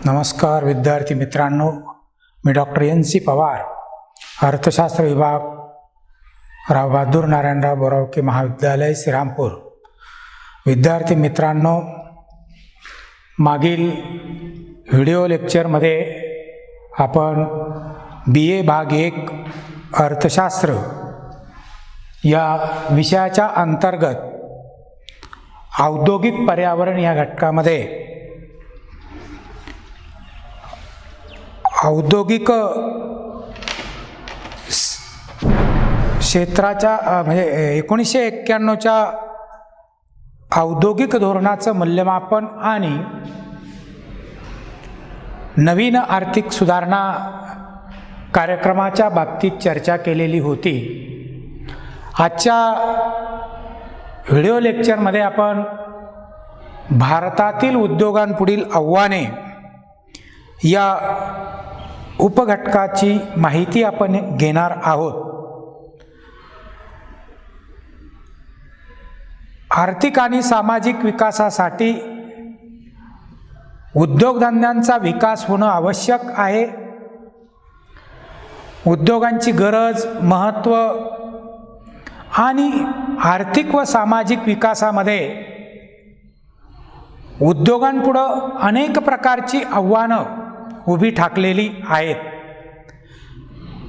नमस्कार विद्यार्थी मित्रांनो, मी डॉक्टर NC पवार, अर्थशास्त्र विभाग, राव बहादूर नारायणराव बोरावके महाविद्यालय श्रीरामपूर. विद्यार्थी मित्रांनो, मागील व्हिडिओ लेक्चरमध्ये आपण BA भाग 1 अर्थशास्त्र या विषयाच्या अंतर्गत औद्योगिक पर्यावरण या घटकामध्ये औद्योगिक क्षेत्राच्या म्हणजे 1991च्या औद्योगिक धोरणाचं मूल्यमापन आणि नवीन आर्थिक सुधारणा कार्यक्रमाच्या बाबतीत चर्चा केलेली होती. आजच्या व्हिडिओ लेक्चरमध्ये आपण भारतातील उद्योगांपुढील आव्हाने या उपघटकाची माहिती आपण घेणार आहोत. आर्थिक आणि सामाजिक विकासासाठी उद्योगधंद्यांचा विकास होणं आवश्यक आहे. उद्योगांची गरज, महत्त्व आणि आर्थिक व सामाजिक विकासामध्ये उद्योगांपुढं अनेक प्रकारची आव्हानं उभी ठाकलेली आहेत.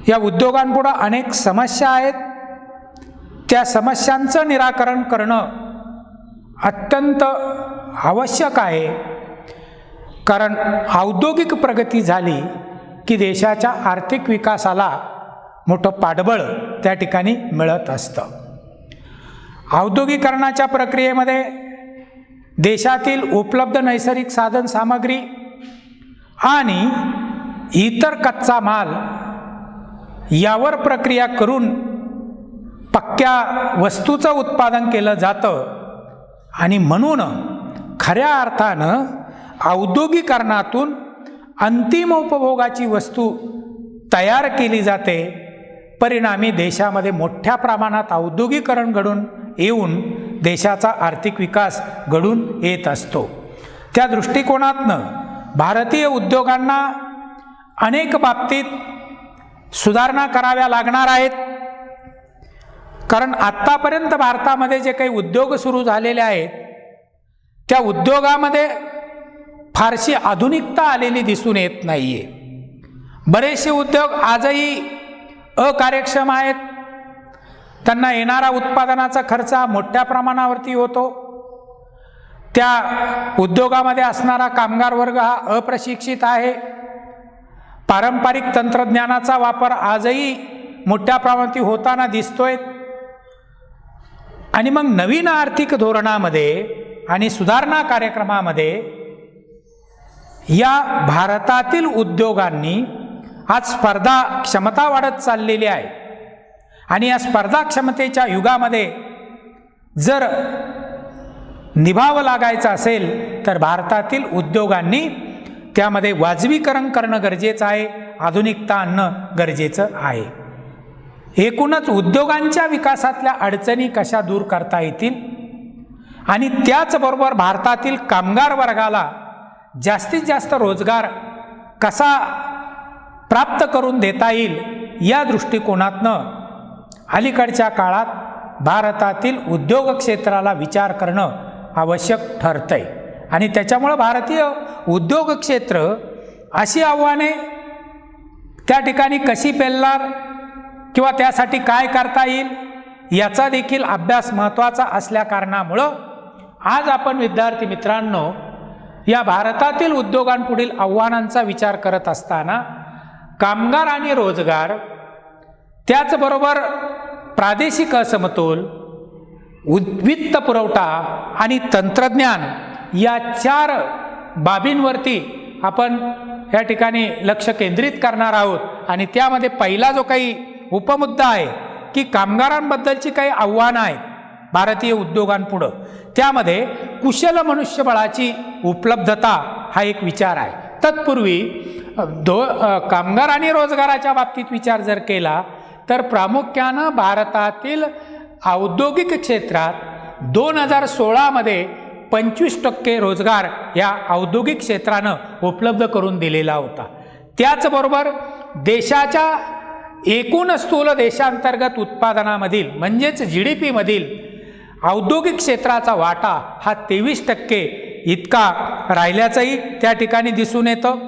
या उद्योगांपुढं अनेक समस्या आहेत. त्या समस्यांचं निराकरण करणं अत्यंत आवश्यक आहे, कारण औद्योगिक प्रगती झाली की देशाच्या आर्थिक विकासाला मोठं पाठबळ त्या ठिकाणी मिळत असतं. औद्योगिकरणाच्या प्रक्रियेमध्ये देशातील उपलब्ध नैसर्गिक साधन सामग्री आणि इतर कच्चा माल यावर प्रक्रिया करून पक्क्या वस्तूचं उत्पादन केलं जातं आणि म्हणून खऱ्या अर्थानं औद्योगिकरणातून अंतिम उपभोगाची वस्तू तयार केली जाते. परिणामी देशामध्ये मोठ्या प्रमाणात औद्योगिकरण घडून येऊन देशाचा आर्थिक विकास घडून येत असतो. त्या दृष्टिकोनातनं भारतीय उद्योगांना अनेक बाबतीत सुधारणा कराव्या लागणार आहेत, कारण आत्तापर्यंत भारतामध्ये जे काही उद्योग सुरू झालेले आहेत त्या उद्योगामध्ये फारशी आधुनिकता आलेली दिसून येत नाही आहे. बरेचसे उद्योग आजही अकार्यक्षम आहेत. त्यांना येणारा उत्पादनाचा खर्च मोठ्या प्रमाणावरती होतो. त्या उद्योगामध्ये असणारा कामगार वर्ग हा अप्रशिक्षित आहे. पारंपरिक तंत्रज्ञानाचा वापर आजही मोठ्या प्रमाणात होताना दिसतोय. आणि मग नवीन आर्थिक धोरणामध्ये आणि सुधारणा कार्यक्रमामध्ये या भारतातील उद्योगांनी आज स्पर्धा क्षमता वाढत चाललेली आहे. आणि या स्पर्धा क्षमतेच्या युगामध्ये जर निभावं लागायचं असेल तर भारतातील उद्योगांनी त्यामध्ये वाजवीकरण करणं गरजेचं आहे, आधुनिकता आणणं गरजेचं आहे. एकूणच उद्योगांच्या विकासातल्या अडचणी कशा दूर करता येतील आणि त्याचबरोबर भारतातील कामगार वर्गाला जास्तीत जास्त रोजगार कसा प्राप्त करून देता येईल या दृष्टिकोनातनं अलीकडच्या काळात भारतातील उद्योग क्षेत्राला विचार करणं आवश्यक ठरतंय. आणि त्याच्यामुळं भारतीय उद्योग क्षेत्र अशी आव्हाने त्या ठिकाणी कशी पेलणार किंवा त्यासाठी काय करता येईल याचा देखील अभ्यास महत्त्वाचा असल्या कारणामुळं आज आपण विद्यार्थी मित्रांनो या भारतातील उद्योगांपुढील आव्हानांचा विचार करत असताना कामगार आणि रोजगार, त्याचबरोबर प्रादेशिक असमतोल, वित्त पुरवठा आणि तंत्रज्ञान या 4 बाबींवरती आपण या ठिकाणी लक्ष केंद्रित करणार आहोत. आणि त्यामध्ये पहिला जो काही उपमुद्दा आहे की कामगारांबद्दलची काही आव्हानं आहेत भारतीय उद्योगांपुढं, त्यामध्ये कुशल मनुष्यबळाची उपलब्धता हा एक विचार आहे. तत्पूर्वी कामगार आणि रोजगाराच्या बाबतीत विचार जर केला तर प्रामुख्यानं भारतातील औद्योगिक क्षेत्रात 2016 मध्ये 25% रोजगार या औद्योगिक क्षेत्रानं उपलब्ध करून दिलेला होता. त्याचबरोबर देशाच्या एकूण स्थूल देशांतर्गत उत्पादनामधील म्हणजेच GDP मधील औद्योगिक क्षेत्राचा वाटा हा 23% इतका राहिल्याचंही त्या ठिकाणी दिसून येतं.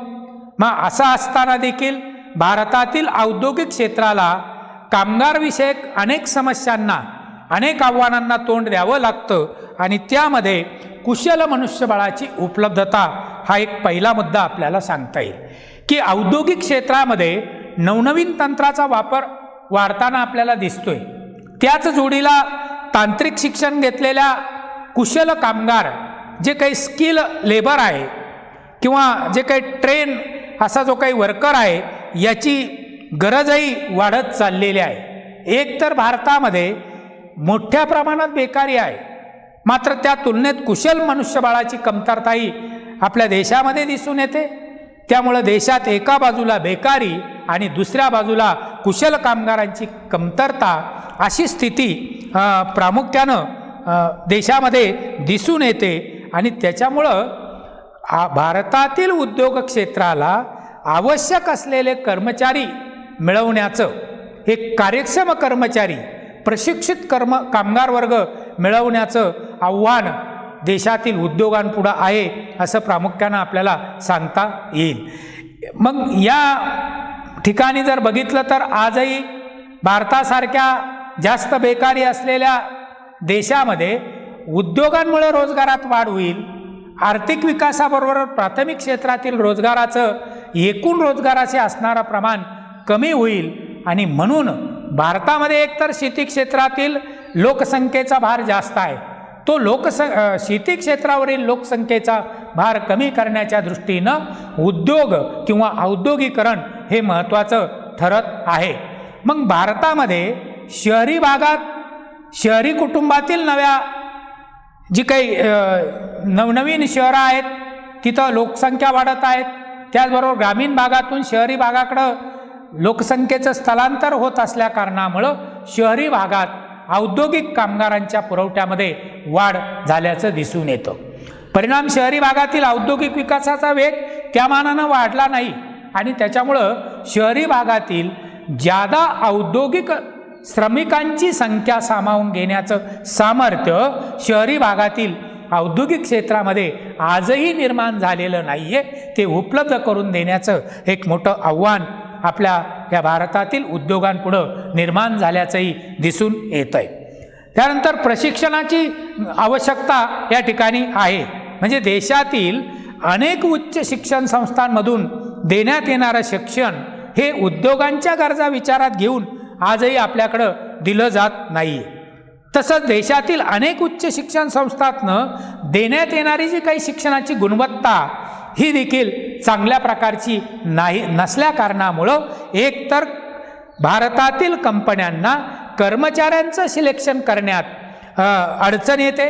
मग असं असताना देखील भारतातील औद्योगिक क्षेत्राला कामगारविषयक अनेक समस्यांना अनेक आव्हानांना तोंड द्यावं लागतं आणि त्यामध्ये कुशल मनुष्यबळाची उपलब्धता हा एक पहिला मुद्दा आपल्याला सांगता येईल की औद्योगिक क्षेत्रामध्ये नवनवीन तंत्राचा वापर वाढताना आपल्याला दिसतोय. त्याच जोडीला तांत्रिक शिक्षण घेतलेल्या कुशल कामगार जे काही स्किल लेबर आहे किंवा जे काही ट्रेन असा जो काही वर्कर आहे याची गरजही वाढत चाललेली आहे. एक तर भारतामध्ये मोठ्या प्रमाणात बेकारी आहे, मात्र त्या तुलनेत कुशल मनुष्यबळाची कमतरताही आपल्या देशामध्ये दिसून येते. त्यामुळं देशात एका बाजूला बेकारी आणि दुसऱ्या बाजूला कुशल कामगारांची कमतरता अशी स्थिती प्रामुख्यानं देशामध्ये दिसून येते आणि त्याच्यामुळं भारतातील उद्योग क्षेत्राला आवश्यक असलेले कर्मचारी मिळवण्याचं, एक कार्यक्षम कर्मचारी प्रशिक्षित कामगार वर्ग मिळवण्याचं आव्हान देशातील उद्योगांपुढं आहे असं प्रामुख्यानं आपल्याला सांगता येईल. मग या ठिकाणी जर बघितलं तर आजही भारतासारख्या जास्त बेकारी असलेल्या देशामध्ये उद्योगांमुळे रोजगारात वाढ होईल. आर्थिक विकासाबरोबर प्राथमिक क्षेत्रातील रोजगाराचं एकूण रोजगाराचे असणारं प्रमाण कमी होईल आणि म्हणून भारतामध्ये एकतर शेती क्षेत्रातील लोकसंख्येचा भार जास्त आहे. तो शेती क्षेत्रावरील लोकसंख्येचा भार कमी करण्याच्या दृष्टीनं उद्योग किंवा औद्योगिकरण हे महत्त्वाचं ठरत आहे. मग भारतामध्ये शहरी भागात शहरी कुटुंबातील नव्या जी काही नवनवीन शहरं आहेत तिथं लोकसंख्या वाढत आहेत. त्याचबरोबर ग्रामीण भागातून शहरी भागाकडं लोकसंख्येचं स्थलांतर होत असल्या कारणामुळं शहरी भागात औद्योगिक कामगारांच्या पुरवठ्यामध्ये वाढ झाल्याचं दिसून येतं. परिणाम शहरी भागातील औद्योगिक विकासाचा वेग त्या मानानं वाढला नाही आणि त्याच्यामुळं शहरी भागातील ज्यादा औद्योगिक श्रमिकांची संख्या सामावून घेण्याचं सामर्थ्य शहरी भागातील औद्योगिक क्षेत्रामध्ये आजही निर्माण झालेलं नाही आहे. ते उपलब्ध करून देण्याचं एक मोठं आव्हान आपल्या या भारतातील उद्योगांपुढं निर्माण झाल्याचंही दिसून येत आहे. त्यानंतर प्रशिक्षणाची आवश्यकता या ठिकाणी आहे. म्हणजे देशातील अनेक उच्च शिक्षण संस्थांमधून देण्यात येणारं शिक्षण हे उद्योगांच्या गरजा विचारात घेऊन आजही आपल्याकडं दिलं जात नाही आहे. तसंच देशातील अनेक उच्च शिक्षण संस्थांतनं देण्यात येणारी जी काही शिक्षणाची गुणवत्ता ही देखील चांगल्या प्रकारची नसल्या कारणामुळं एकतर भारतातील कंपन्यांना कर्मचाऱ्यांचं सिलेक्शन करण्यात अडचण येते.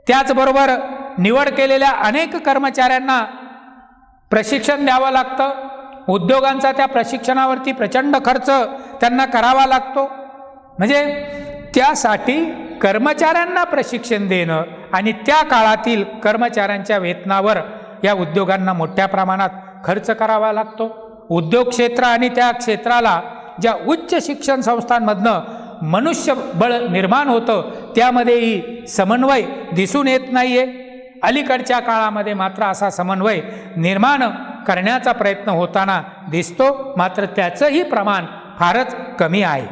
त्याचबरोबर निवड केलेल्या अनेक कर्मचाऱ्यांना प्रशिक्षण द्यावं लागतं. उद्योगांचा त्या प्रशिक्षणावरती प्रचंड खर्च त्यांना करावा लागतो. म्हणजे त्यासाठी कर्मचाऱ्यांना प्रशिक्षण देणं आणि त्या काळातील कर्मचाऱ्यांच्या वेतनावर या उद्योगांना मोठ्या प्रमाणात खर्च करावा लागतो. उद्योग क्षेत्र आणि त्या क्षेत्राला ज्या उच्च शिक्षण संस्थांमधनं मनुष्यबळ निर्माण होतं त्यामध्येही समन्वय दिसून येत नाही आहे. अलीकडच्या काळामध्ये मात्र असा समन्वय निर्माण करण्याचा प्रयत्न होताना दिसतो, मात्र त्याचंही प्रमाण फारच कमी आहे.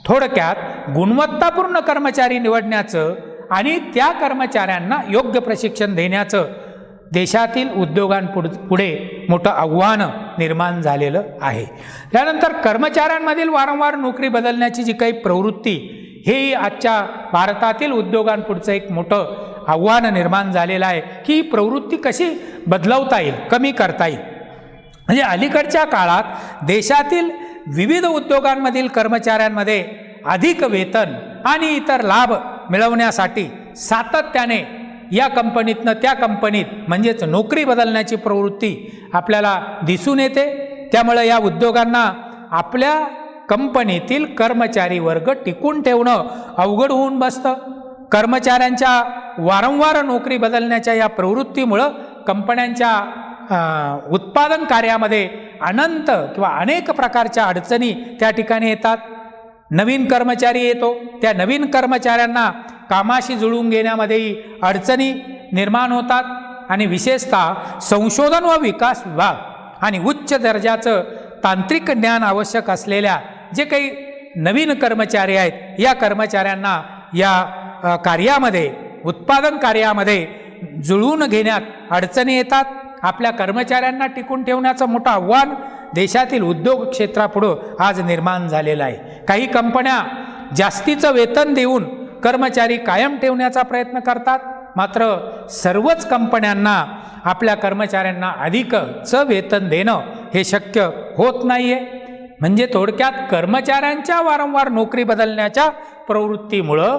थोडक्यात गुणवत्तापूर्ण कर्मचारी निवडण्याचं आणि त्या कर्मचाऱ्यांना योग्य प्रशिक्षण देण्याचं देशातील उद्योगांपुढे मोठं आव्हान निर्माण झालेलं आहे. त्यानंतर कर्मचाऱ्यांमधील वारंवार नोकरी बदलण्याची जी काही प्रवृत्ती हेही आजच्या भारतातील उद्योगांपुढचं एक मोठं आव्हान निर्माण झालेलं आहे की ही प्रवृत्ती कशी बदलवता येईल, कमी करता येईल. म्हणजे अलीकडच्या काळात देशातील विविध उद्योगांमधील कर्मचाऱ्यांमध्ये अधिक वेतन आणि इतर लाभ मिळवण्यासाठी सातत्याने या कंपनीतनं त्या कंपनीत म्हणजेच नोकरी बदलण्याची प्रवृत्ती आपल्याला दिसून येते. त्यामुळे या उद्योगांना आपल्या कंपनीतील कर्मचारी वर्ग टिकून ठेवणं अवघड होऊन बसतं. कर्मचाऱ्यांच्या वारंवार नोकरी बदलण्याच्या या प्रवृत्तीमुळं कंपन्यांच्या उत्पादन कार्यामध्ये अनंत किंवा अनेक प्रकारच्या अडचणी त्या ठिकाणी येतात. नवीन कर्मचारी येतो, त्या नवीन कर्मचाऱ्यांना कामाशी जुळवून घेण्यामध्येही अडचणी निर्माण होतात आणि विशेषतः संशोधन व विकास विभाग आणि उच्च दर्जाचं तांत्रिक ज्ञान आवश्यक असलेल्या जे काही नवीन कर्मचारी आहेत, या कर्मचाऱ्यांना या कार्यामध्ये, उत्पादन कार्यामध्ये जुळवून घेण्यात अडचणी येतात. आपल्या कर्मचाऱ्यांना टिकून ठेवण्याचं मोठं आव्हान देशातील उद्योग क्षेत्रापुढं आज निर्माण झालेलं आहे. काही कंपन्या जास्तीचं वेतन देऊन कर्मचारी कायम ठेवण्याचा प्रयत्न करतात, मात्र सर्वच कंपन्यांना आपल्या कर्मचाऱ्यांना अधिकचं वेतन देणं हे शक्य होत नाही आहे. म्हणजे थोडक्यात कर्मचाऱ्यांच्या वारंवार नोकरी बदलण्याच्या प्रवृत्तीमुळं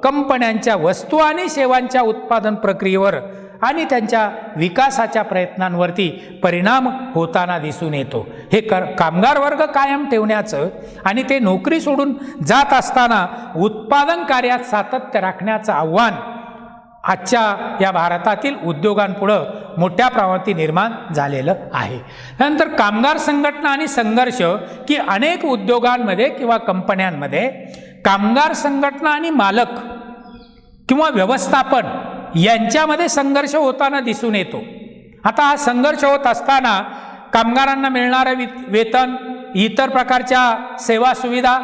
कंपन्यांच्या वस्तू आणि सेवांच्या उत्पादन प्रक्रियेवर आणि त्यांच्या विकासाच्या प्रयत्नांवरती परिणाम होताना दिसून येतो. हे कामगार वर्ग कायम ठेवण्याचं आणि ते नोकरी सोडून जात असताना उत्पादन कार्यात सातत्य राखण्याचं आव्हान आजच्या या भारतातील उद्योगांपुढं मोठ्या प्रमाणात निर्माण झालेलं आहे. नंतर कामगार संघटना आणि संघर्ष, की अनेक उद्योगांमध्ये किंवा कंपन्यांमध्ये कामगार संघटना आणि मालक किंवा व्यवस्थापन यांच्यामध्ये संघर्ष होताना दिसून येतो. आता हा संघर्ष होत असताना कामगारांना मिळणारं वेतन, इतर प्रकारच्या सेवा सुविधा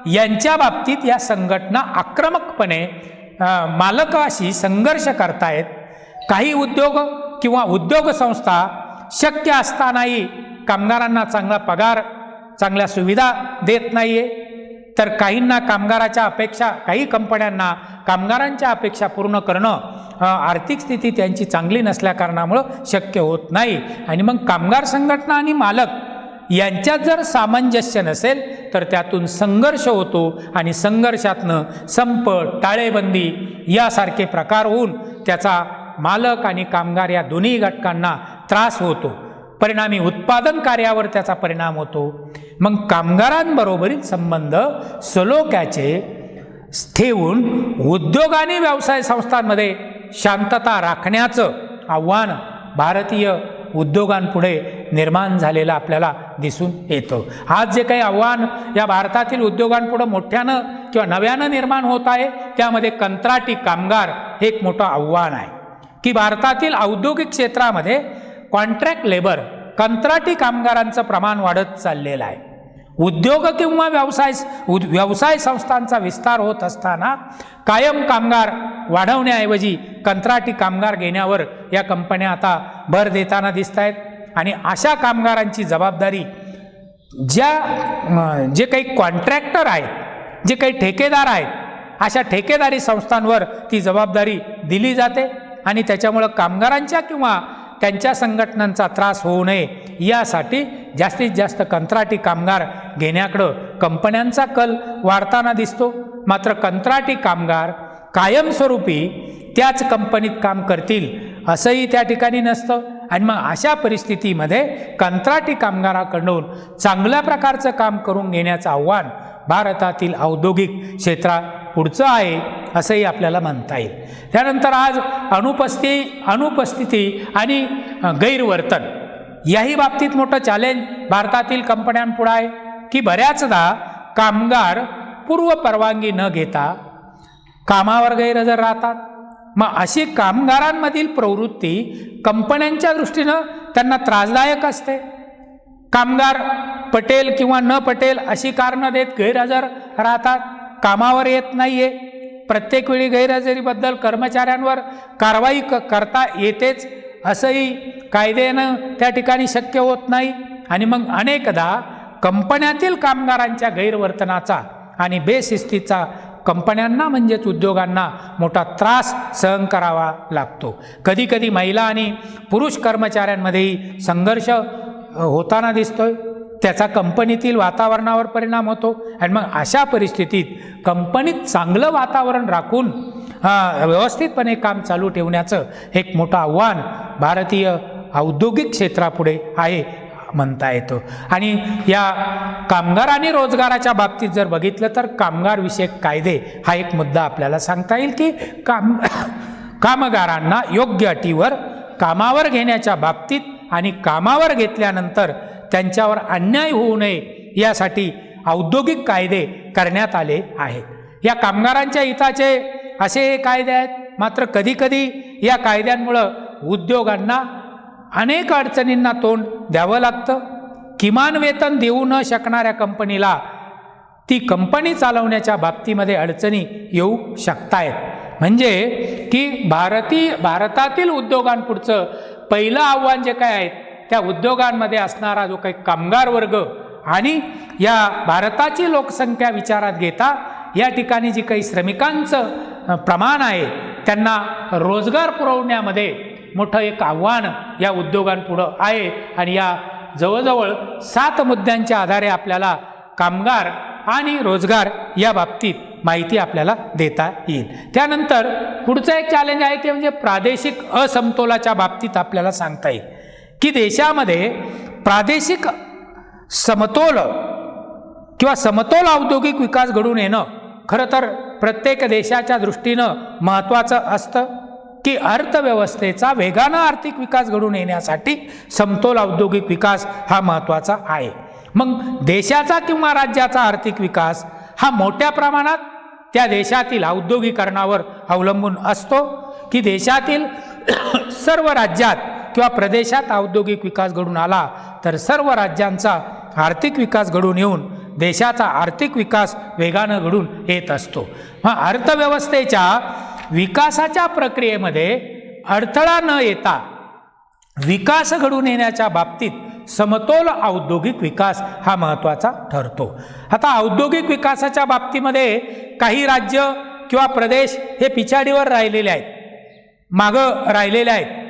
यांच्या बाबतीत या संघटना आक्रमकपणे मालकाशी संघर्ष करतायत. काही उद्योग किंवा उद्योग संस्था शक्य असतानाही कामगारांना चांगला पगार, चांगल्या सुविधा देत नाहीये, तर काहींना कामगाराच्या अपेक्षा, काही कंपन्यांना कामगारांच्या अपेक्षा पूर्ण करणं आर्थिक स्थिती त्यांची चांगली नसल्या कारणामुळं शक्य होत नाही. आणि मग कामगार संघटना आणि मालक यांच्यात जर सामंजस्य नसेल तर त्यातून संघर्ष होतो आणि संघर्षातनं संप, टाळेबंदी यासारखे प्रकार होऊन त्याचा मालक आणि कामगार या दोन्ही घटकांना त्रास होतो. परिणामी उत्पादन कार्यावर त्याचा परिणाम होतो. मग कामगारांबरोबरील संबंध सलोख्याचे ठेवून उद्योग आणि व्यवसाय संस्थांमध्ये शांतता राखण्याचं आव्हान भारतीय उद्योगांपुढे निर्माण झालेलं आपल्याला दिसून येतं. आज जे काही आव्हान या भारतातील उद्योगांपुढे मोठ्यानं किंवा नव्यानं निर्माण होत आहे, त्यामध्ये कंत्राटी कामगार हे एक मोठं आव्हान आहे. की भारतातील औद्योगिक क्षेत्रामध्ये कॉन्ट्रॅक्ट लेबर, कंत्राटी कामगारांचं प्रमाण वाढत चाललेलं आहे. उद्योग किंवा व्यवसाय संस्थांचा विस्तार होत असताना कायम कामगार वाढवण्याऐवजी कंत्राटी कामगार घेण्यावर या कंपन्या आता भर देताना दिसत आहेत. आणि अशा कामगारांची जबाबदारी जे काही कॉन्ट्रॅक्टर आहेत, जे काही ठेकेदार आहेत, अशा ठेकेदारी संस्थांवर ती जबाबदारी दिली जाते आणि त्याच्यामुळं कामगारांच्या किंवा त्यांच्या संघटनांचा त्रास होऊ नये यासाठी जास्तीत जास्त कंत्राटी कामगार घेण्याकडं कंपन्यांचा कल वाढताना दिसतो. मात्र कंत्राटी कामगार कायमस्वरूपी त्याच कंपनीत काम करतील असंही त्या ठिकाणी नसतं. आणि मग अशा परिस्थितीमध्ये कंत्राटी कामगाराकडून चांगल्या प्रकारचं काम करून घेण्याचं आव्हान भारतातील औद्योगिक क्षेत्रात पुढचं आहे असंही आपल्याला म्हणता येईल. त्यानंतर आज अनुपस्थिती आणि गैरवर्तन याही बाबतीत मोठं चॅलेंज भारतातील कंपन्यांपुढे आहे. की बऱ्याचदा कामगार पूर्व परवानगी न घेता कामावर गैरहजर राहतात. मग अशी कामगारांमधील प्रवृत्ती कंपन्यांच्या दृष्टीनं त्यांना त्रासदायक असते. कामगार पटेल किंवा न पटेल अशी कारणं देत गैरहजर राहतात, कामावर येत नाहीये. प्रत्येक वेळी गैरहजेरीबद्दल कर्मचाऱ्यांवर कारवाई करता येतेच असंही कायद्यानं त्या ठिकाणी शक्य होत नाही. आणि मग अनेकदा कंपन्यातील कामगारांच्या गैरवर्तनाचा आणि बेशिस्तीचा कंपन्यांना म्हणजेच उद्योगांना मोठा त्रास सहन करावा लागतो. कधीकधी महिला आणि पुरुष कर्मचाऱ्यांमध्येही संघर्ष होताना दिसतोय. त्याचा कंपनीतील वातावरणावर परिणाम होतो. आणि मग अशा परिस्थितीत कंपनीत चांगलं वातावरण राखून व्यवस्थितपणे काम चालू ठेवण्याचं एक मोठं आव्हान भारतीय औद्योगिक क्षेत्रापुढे आहे म्हणता येतं. आणि या कामगार आणि रोजगाराच्या बाबतीत जर बघितलं तर कामगार विषयक कायदे हा एक मुद्दा आपल्याला सांगता येईल. की कामगारांना योग्य अटीवर कामावर घेण्याच्या बाबतीत आणि कामावर घेतल्यानंतर त्यांच्यावर अन्याय होऊ नये यासाठी औद्योगिक कायदे करण्यात आले आहेत। या कामगारांच्या हिताचे असे हे कायदे आहेत, मात्र कधीकधी या कायद्यांमुळं उद्योगांना अनेक अडचणींना तोंड द्यावं लागतं। किमान वेतन देऊ न शकणाऱ्या कंपनीला ती कंपनी चालवण्याच्या बाबतीमध्ये अडचणी येऊ शकतायत। म्हणजे की भारतातील उद्योगांपुढचं पहिलं आव्हान जे काय आहे, त्या उद्योगांमध्ये असणारा जो काही कामगार वर्ग आणि या भारताची लोकसंख्या विचारात घेता या ठिकाणी जी काही श्रमिकांचं प्रमाण आहे त्यांना रोजगार पुरवण्यामध्ये मोठं एक आव्हान या उद्योगांपुढं आहे। आणि या जवळजवळ 7 मुद्द्यांच्या आधारे आपल्याला कामगार आणि रोजगार या बाबतीत माहिती आपल्याला देता येईल। त्यानंतर पुढचं एक चॅलेंज आहे ते म्हणजे प्रादेशिक असमतोलाच्या बाबतीत आपल्याला सांगता येईल की देशामध्ये प्रादेशिक समतोल किंवा समतोल औद्योगिक विकास घडून येणं खरं तर प्रत्येक देशाच्या दृष्टीनं महत्त्वाचं असतं की अर्थव्यवस्थेचा वेगानं आर्थिक विकास घडून येण्यासाठी समतोल औद्योगिक विकास हा महत्त्वाचा आहे। मग देशाचा किंवा राज्याचा आर्थिक विकास हा मोठ्या प्रमाणात त्या देशातील औद्योगिकरणावर अवलंबून असतो की देशातील सर्व राज्यात किंवा प्रदेशात औद्योगिक विकास घडून आला तर सर्व राज्यांचा आर्थिक विकास घडून येऊन देशाचा आर्थिक विकास वेगानं घडून येत असतो। मग अर्थव्यवस्थेच्या विकासाच्या प्रक्रियेमध्ये अडथळा न येता विकास घडून येण्याच्या बाबतीत समतोल औद्योगिक विकास हा महत्त्वाचा ठरतो। आता औद्योगिक विकासाच्या बाबतीमध्ये काही राज्य किंवा प्रदेश हे पिछाडीवर राहिलेले आहेत, मागं राहिलेले आहेत।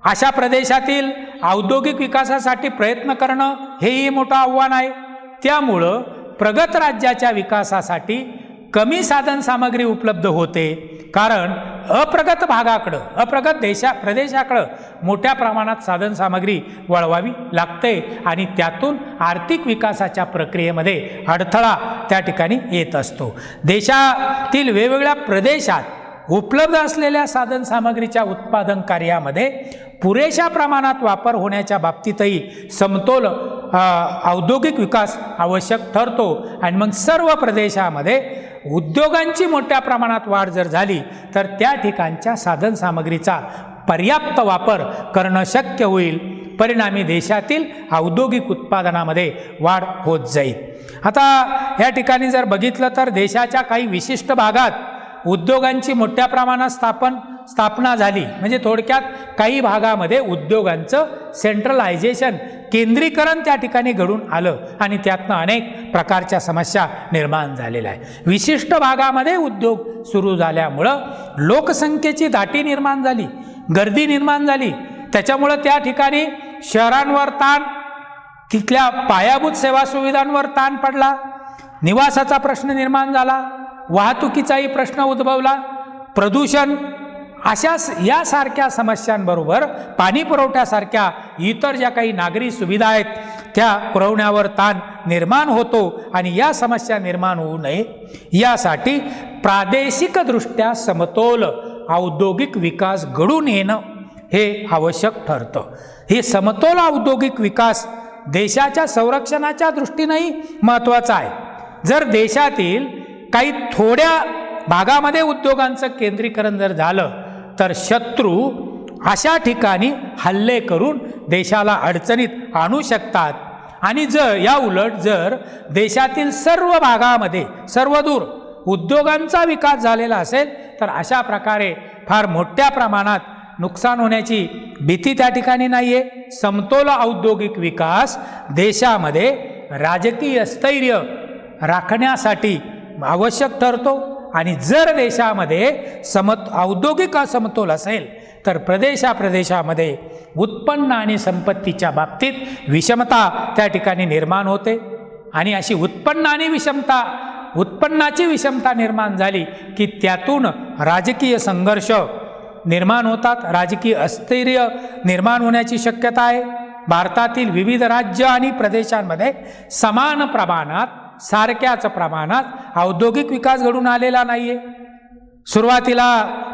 अशा प्रदेशातील औद्योगिक विकासासाठी प्रयत्न करणं हेही मोठं आव्हान आहे। त्यामुळं प्रगत राज्याच्या विकासासाठी कमी साधन सामग्री उपलब्ध होते, कारण अप्रगत भागाकडं अप्रगत प्रदेशाकडं मोठ्या प्रमाणात साधन सामग्री वळवावी लागते आणि त्यातून आर्थिक विकासाच्या प्रक्रियेमध्ये अडथळा त्या ठिकाणी येत असतो। देशातील वेगवेगळ्या प्रदेशात उपलब्ध असलेल्या साधन सामग्रीच्या उत्पादन कार्यामध्ये पुरेशा प्रमाणात वापर होण्याच्या बाबतीतही समतोल औद्योगिक विकास आवश्यक ठरतो। आणि मग सर्व प्रदेशामध्ये उद्योगांची मोठ्या प्रमाणात वाढ जर झाली तर त्या ठिकाणच्या साधन सामग्रीचा पर्याप्त वापर करणं शक्य होईल, परिणामी देशातील औद्योगिक उत्पादनामध्ये वाढ होत जाईल। आता या ठिकाणी जर बघितलं तर देशाच्या काही विशिष्ट भागात उद्योगांची मोठ्या प्रमाणात स्थापना झाली, म्हणजे थोडक्यात काही भागामध्ये उद्योगांचं सेंट्रलायझेशन केंद्रीकरण त्या ठिकाणी घडून आलं आणि त्यातनं अनेक प्रकारच्या समस्या निर्माण झालेल्या आहे। विशिष्ट भागामध्ये उद्योग सुरू झाल्यामुळं लोकसंख्येची दाटी निर्माण झाली, गर्दी निर्माण झाली, त्याच्यामुळं त्या ठिकाणी शहरांवर ताण, तिथल्या पायाभूत सेवा सुविधांवर ताण पडला, निवासाचा प्रश्न निर्माण झाला, वाहतुकीचाही प्रश्न उद्भवला, प्रदूषण अशा यासारख्या समस्यांबरोबर पाणी पुरवठ्यासारख्या इतर ज्या काही नागरी सुविधा आहेत त्या पुरवण्यावर ताण निर्माण होतो आणि या समस्या निर्माण होऊ नये यासाठी प्रादेशिकदृष्ट्या समतोल औद्योगिक विकास घडून येणं हे आवश्यक ठरतं। हे समतोल औद्योगिक विकास देशाच्या संरक्षणाच्या दृष्टीनेही महत्त्वाचा आहे। जर देशातील काही थोड्या भागामध्ये उद्योगांचं केंद्रीकरण जर झालं तर शत्रू अशा ठिकाणी हल्ले करून देशाला अडचणीत आणू शकतात आणि या उलट जर देशातील सर्व भागामध्ये सर्वदूर उद्योगांचा विकास झालेला असेल तर अशा प्रकारे फार मोठ्या प्रमाणात नुकसान होण्याची भीती त्या ठिकाणी नाही आहे। समतोल औद्योगिक विकास देशामध्ये राजकीय स्थैर्य राखण्यासाठी आवश्यक ठरतो आणि जर देशामध्ये औद्योगिक असमतोल असेल तर प्रदेशामध्ये उत्पन्न आणि संपत्तीच्या बाबतीत विषमता त्या ठिकाणी निर्माण होते आणि अशी उत्पन्नाची विषमता निर्माण झाली की त्यातून राजकीय संघर्ष निर्माण होतात, राजकीय अस्थिर्य निर्माण होण्याची शक्यता आहे। भारतातील विविध राज्य आणि प्रदेशांमध्ये समान प्रमाणात सारख्याच प्रमाणात औद्योगिक विकास घडून आलेला नाहीये। सुरुवातीला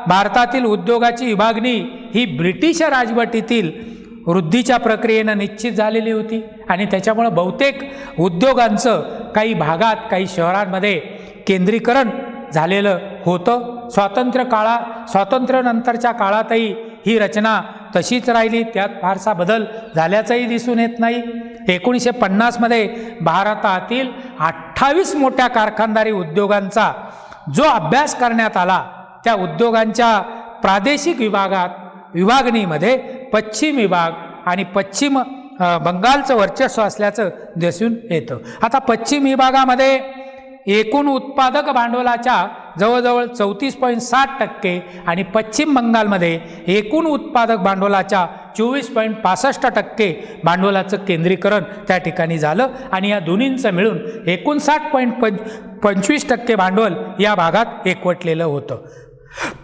भारतातील उद्योगाची विभागणी ही ब्रिटिश राजवटीतील वृद्धीच्या प्रक्रियेनं निश्चित झालेली होती आणि त्याच्यामुळं बहुतेक उद्योगांचं काही भागात काही शहरांमध्ये केंद्रीकरण झालेलं होतं. स्वातंत्र्यानंतरच्या काळातही ही रचना तशीच राहिली, त्यात फारसा बदल झाल्याचंही दिसून येत नाही. 1950मध्ये भारतातील 28 मोठ्या कारखानदारी उद्योगांचा जो अभ्यास करण्यात आला त्या उद्योगांच्या प्रादेशिक विभागणीमध्ये पश्चिम विभाग आणि पश्चिम बंगालचं वर्चस्व असल्याचं दिसून येतं. आता पश्चिम विभागामध्ये एकूण उत्पादक भांडवलाच्या जवळजवळ 34.60% आणि पश्चिम बंगालमध्ये एकूण उत्पादक भांडवलाच्या 24.65% भांडवलाचं केंद्रीकरण त्या ठिकाणी झालं आणि या दोन्हींचं मिळून 59.25% भांडवल या भागात एकवटलेलं होतं.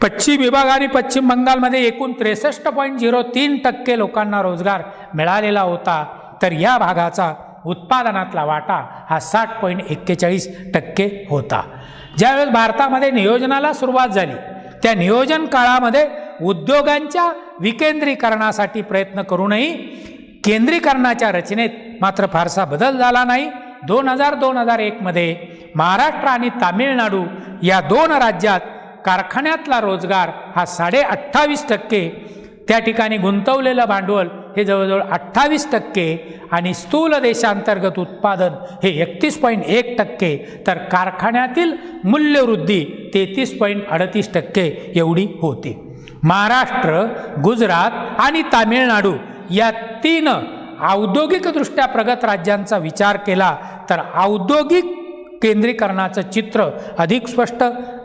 पश्चिम विभाग आणि पश्चिम बंगालमध्ये एकूण 63.03% लोकांना रोजगार मिळालेला होता, तर या भागाचा उत्पादनातला वाटा हा 60.41% होता. ज्यावेळेस भारतामध्ये नियोजनाला सुरुवात झाली त्या नियोजन काळामध्ये उद्योगांच्या विकेंद्रीकरणासाठी प्रयत्न करूनही केंद्रीकरणाच्या रचनेत मात्र फारसा बदल झाला नाही. 2000-2001 मध्ये महाराष्ट्र आणि तामिळनाडू या दोन राज्यात कारखान्यातला रोजगार हा 28.5%, त्या ठिकाणी गुंतवलेलं भांडवल हे जवळजवळ 28% आणि स्थूल देशांतर्गत उत्पादन हे 31.1%, तर कारखान्यातील मूल्यवृद्धी 33.38% एवढी होती. महाराष्ट्र, गुजरात आणि तामिळनाडू या तीन औद्योगिकदृष्ट्या प्रगत राज्यांचा विचार केला तर औद्योगिक केंद्रीकरणाचं चित्र अधिक स्पष्ट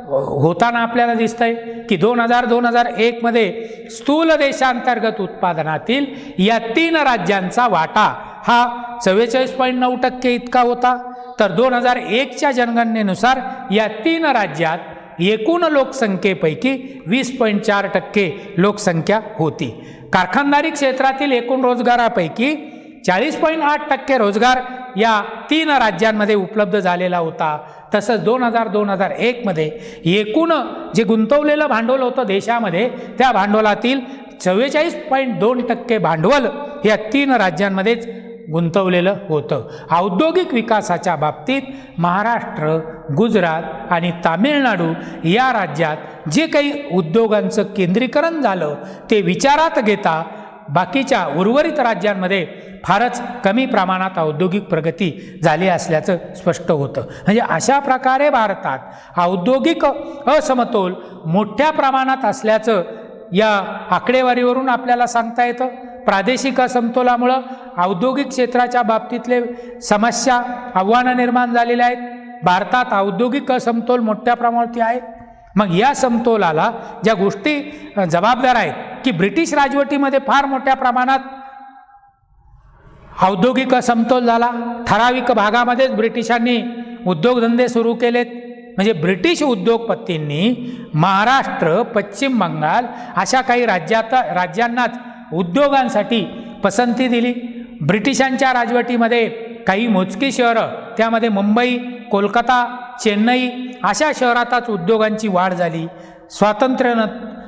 होताना आपल्याला दिसतंय की 2000-2001 मध्ये स्थूल देशांतर्गत उत्पादनातील या तीन राज्यांचा वाटा हा 44.9% इतका होता, तर 2001च्या जनगणनेनुसार या तीन राज्यात एकूण लोकसंख्येपैकी 20.4% लोकसंख्या होती. कारखानदारी क्षेत्रातील एकूण रोजगारापैकी 40.8% रोजगार या तीन राज्यांमध्ये उपलब्ध झालेला होता. तसंच 2000-2001 मध्ये एकूण जे गुंतवलेलं भांडवल होतं देशामध्ये त्या भांडवलातील 44.2% भांडवल या तीन राज्यांमध्येच गुंतवलेलं होतं. औद्योगिक विकासाच्या बाबतीत महाराष्ट्र, गुजरात आणि तामिळनाडू या राज्यात जे काही उद्योगांचं केंद्रीकरण झालं ते विचारात घेता बाकीच्या उर्वरित राज्यांमध्ये फारच कमी प्रमाणात औद्योगिक प्रगती झाली असल्याचं स्पष्ट होतं. म्हणजे अशा प्रकारे भारतात औद्योगिक असमतोल मोठ्या प्रमाणात असल्याचं या आकडेवारीवरून आपल्याला सांगता येतं. प्रादेशिक असमतोलामुळं औद्योगिक क्षेत्राच्या बाबतीतले समस्या, आव्हानं निर्माण झालेले आहेत. भारतात औद्योगिक असमतोल मोठ्या प्रमाणात आहे. मग या समतोलाला ज्या गोष्टी जबाबदार आहेत की ब्रिटिश राजवटीमध्ये फार मोठ्या प्रमाणात औद्योगिक असमतोल झाला. ठराविक भागामध्येच ब्रिटिशांनी उद्योगधंदे सुरू केलेत. म्हणजे ब्रिटिश उद्योगपतींनी महाराष्ट्र, पश्चिम बंगाल अशा काही राज्यांनाच उद्योगांसाठी पसंती दिली. ब्रिटिशांच्या राजवटीमध्ये काही मोजकी शहरं, त्यामध्ये मुंबई, कोलकाता, चेन्नई अशा शहरातच उद्योगांची वाढ झाली.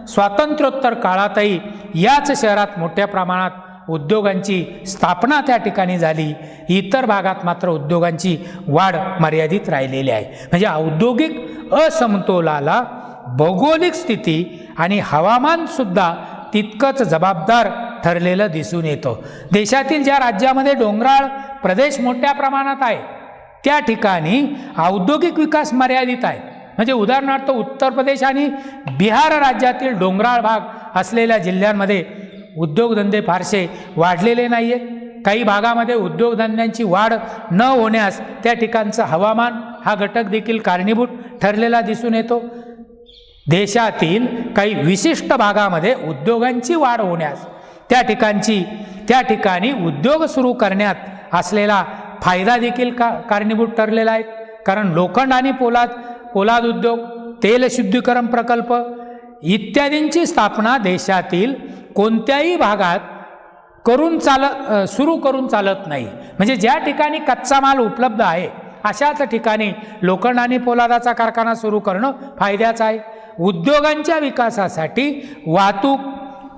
स्वातंत्र्योत्तर काळातही याच शहरात मोठ्या प्रमाणात उद्योगांची स्थापना त्या ठिकाणी झाली. इतर भागात मात्र उद्योगांची वाढ मर्यादित राहिलेली आहे. म्हणजे औद्योगिक असमतोलाला भौगोलिक स्थिती आणि हवामानसुद्धा तितकंच जबाबदार ठरलेलं दिसून येतं. देशातील ज्या राज्यामध्ये डोंगराळ प्रदेश मोठ्या प्रमाणात आहे त्या ठिकाणी औद्योगिक विकास मर्यादित आहे. म्हणजे उदाहरणार्थ उत्तर प्रदेश आणि बिहार राज्यातील डोंगराळ भाग असलेल्या जिल्ह्यांमध्ये उद्योगधंदे फारसे वाढलेले नाही आहेत. काही भागामध्ये उद्योगधंद्यांची वाढ न होण्यास त्या ठिकाणचं हवामान हा घटक देखील कारणीभूत ठरलेला दिसून येतो. देशातील काही विशिष्ट भागामध्ये उद्योगांची वाढ होण्यास त्या ठिकाणी उद्योग सुरू करण्यात असलेला फायदा देखील कारणीभूत ठरलेला आहे. कारण लोखंड आणि पोलाद उद्योग, तेल शुद्धीकरण प्रकल्प इत्यादींची स्थापना देशातील कोणत्याही भागात सुरू करून चालत नाही. म्हणजे ज्या ठिकाणी कच्चा माल उपलब्ध आहे अशाच ठिकाणी लोखंड आणि पोलादाचा कारखाना सुरू करणं फायद्याचं आहे. उद्योगांच्या विकासासाठी वाहतूक,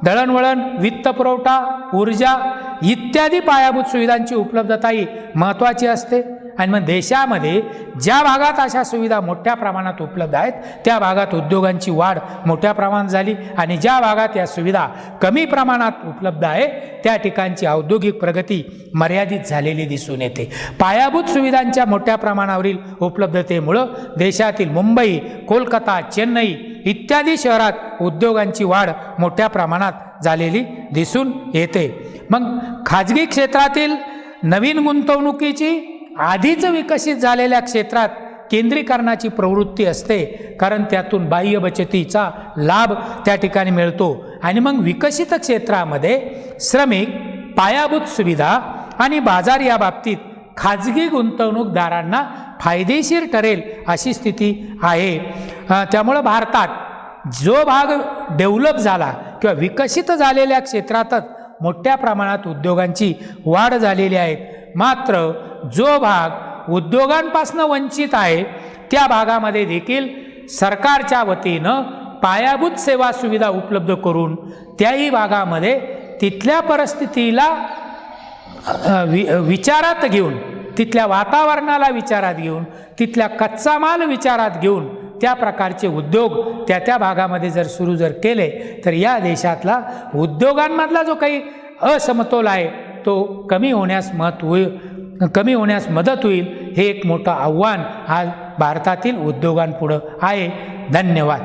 दळणवळण, वित्तपुरवठा, ऊर्जा इत्यादी पायाभूत सुविधांची उपलब्धता ही महत्त्वाची असते. आणि मग देशामध्ये ज्या भागात अशा सुविधा मोठ्या प्रमाणात उपलब्ध आहेत त्या भागात उद्योगांची वाढ मोठ्या प्रमाणात झाली, आणि ज्या भागात या सुविधा कमी प्रमाणात उपलब्ध आहे त्या ठिकाणची औद्योगिक प्रगती मर्यादित झालेली दिसून येते. पायाभूत सुविधांच्या मोठ्या प्रमाणावरील उपलब्धतेमुळं देशातील मुंबई, कोलकाता, चेन्नई इत्यादी शहरात उद्योगांची वाढ मोठ्या प्रमाणात झालेली दिसून येते. मग खाजगी क्षेत्रातील नवीन गुंतवणुकीची आधीच विकसित झालेल्या क्षेत्रात केंद्रीकरणाची प्रवृत्ती असते, कारण त्यातून बाह्य बचतीचा लाभ त्या ठिकाणी मिळतो. आणि मग विकसित क्षेत्रामध्ये श्रमिक, पायाभूत सुविधा आणि बाजार या बाबतीत खाजगी गुंतवणूकदारांना फायदेशीर ठरेल अशी स्थिती आहे. त्यामुळं भारतात जो भाग डेव्हलप झाला किंवा विकसित झालेल्या क्षेत्रातच मोठ्या प्रमाणात उद्योगांची वाढ झालेली आहे. मात्र जो भाग उद्योगांपासून वंचित आहे त्या भागामध्ये देखील सरकारच्या वतीनं पायाभूत सेवा सुविधा उपलब्ध करून त्याही भागामध्ये तिथल्या परिस्थितीला विचारात घेऊन, तिथल्या वातावरणाला विचारात घेऊन, तिथल्या कच्चा माल विचारात घेऊन त्या प्रकारचे उद्योग त्या भागामध्ये जर सुरू केले तर या देशातला उद्योगांमधला जो काही असमतोल आहे तो कमी होण्यास मदत होईल. हे एक मोठं आव्हान आज भारतातील उद्योगांपुढं आहे. धन्यवाद.